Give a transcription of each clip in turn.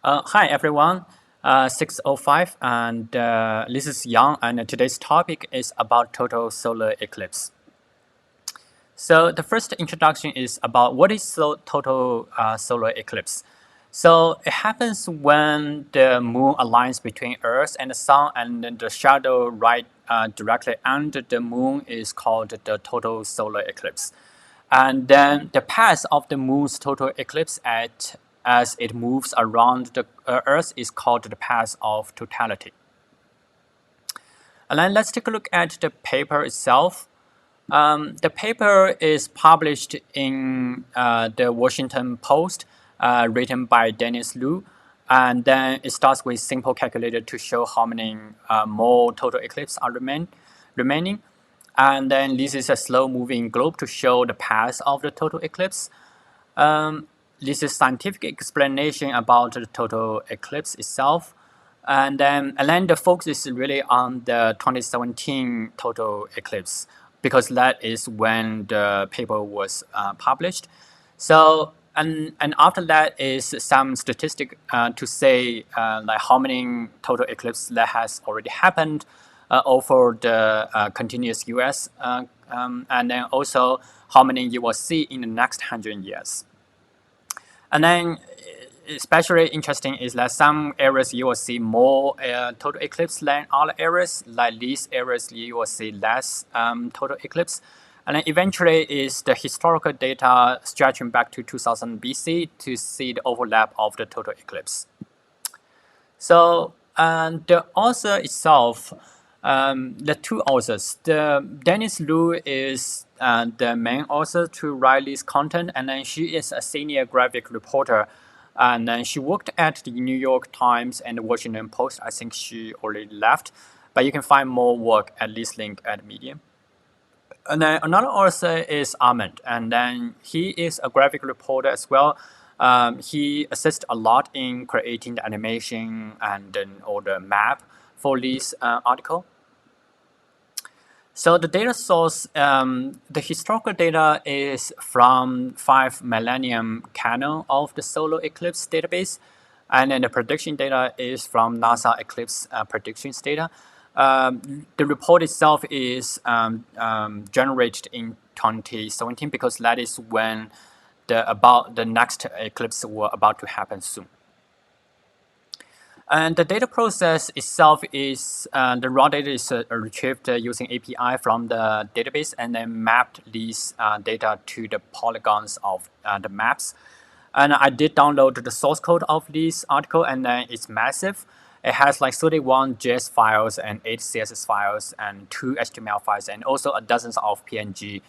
Hi everyone, 6:05, and this is Yang, and today's topic is about total solar eclipse. So the first introduction is about what is total solar eclipse. So it happens when the moon aligns between Earth and the Sun, and then the shadow right directly under the moon is called the total solar eclipse. And then the path of the moon's total eclipse as it moves around the Earth is called the path of totality. And then let's take a look at the paper itself. The paper is published in the Washington Post, written by Dennis Liu, and then it starts with simple calculator to show how many more total eclipses are remaining. And then this is a slow-moving globe to show the path of the total eclipse. This is scientific explanation about the total eclipse itself. And then the focus is really on the 2017 total eclipse because that is when the paper was published. So and after that is some statistic to say like how many total eclipses that has already happened over the continuous US, and then also how many you will see in the next 100 years. And then especially interesting is that some areas you will see more total eclipse than other areas. Like these areas you will see less total eclipse. And then eventually is the historical data stretching back to 2000 BC to see the overlap of the total eclipse. So the author itself, the two authors, Dennis Liu is the main author to write this content, and then she is a senior graphic reporter, and then she worked at the New York Times and the Washington Post. I think she already left, but you can find more work at this link at Medium. And then another author is Ahmed, and then he is a graphic reporter as well. He assists a lot in creating the animation and then all the map for this article. So the data source, the historical data is from 5 millennium canon of the solar eclipse database, and then the prediction data is from NASA eclipse predictions data. The report itself is generated in 2017 because that is when the next eclipse were about to happen soon. And the data process itself is the raw data is retrieved using API from the database and then mapped these data to the polygons of the maps. And I did download the source code of this article, and then it's massive. It has like 31 JS files and 8 CSS files and 2 HTML files and also a dozens of PNG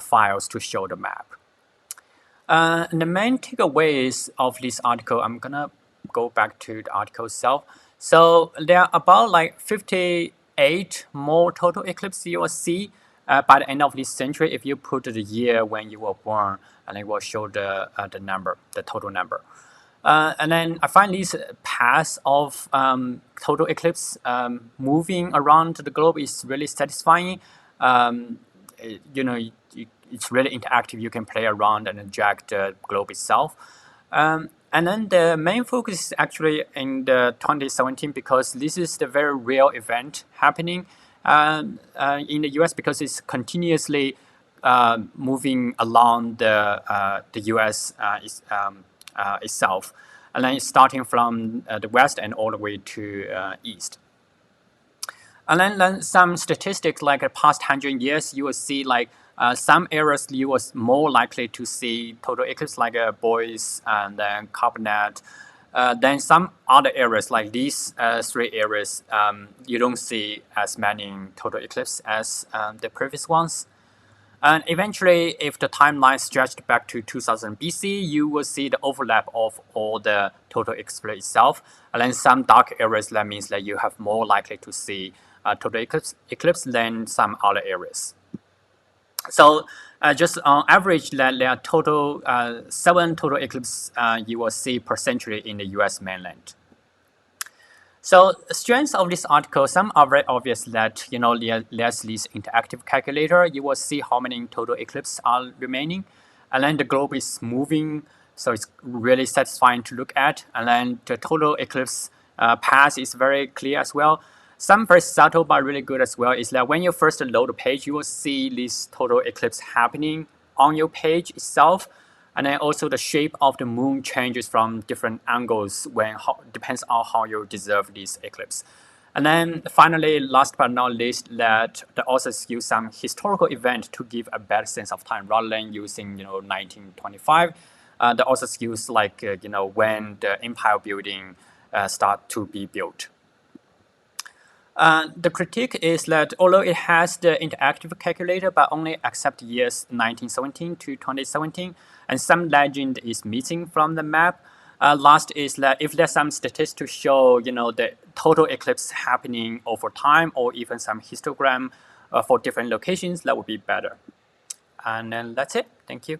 files to show the map. And the main takeaways of this article, I'm gonna go back to the article itself. So there are about like 58 more total eclipses you will see by the end of this century if you put the year when you were born, and it will show the number, the total number. And then I find this path of total eclipse moving around the globe is really satisfying. It's really interactive. You can play around and drag the globe itself. And then the main focus is actually in the 2017 because this is the very real event happening in the US because it's continuously moving along the US itself, and then it's starting from the west and all the way to east. And then some statistics like the past 100 years, you will see like some areas you was more likely to see total eclipse like Boise and then Carbonate. Then some other areas like these 3 areas, you don't see as many total eclipse as the previous ones. And eventually, if the timeline stretched back to 2000 BC, you will see the overlap of all the total eclipse itself. And then some dark areas, that means that you have more likely to see total eclipse than some other areas. So just on average, there are total 7 total eclipses you will see per century in the US mainland. So strengths of this article, some are very obvious that, there's this interactive calculator. You will see how many total eclipses are remaining. And then the globe is moving So it's really satisfying to look at. And then the total eclipse path is very clear as well. Some very subtle but really good as well is that when you first load the page, you will see this total eclipse happening on your page itself. And then also the shape of the moon changes from different angles depends on how you observe this eclipse. And then finally, last but not least, that the authors use some historical event to give a better sense of time rather than using 1925. The authors use when the empire building start to be built. The critique is that although it has the interactive calculator, but only accept years 1917 to 2017, and some legend is missing from the map. Last is that if there's some statistics to show, the total eclipse happening over time, or even some histogram for different locations, that would be better. And then that's it. Thank you.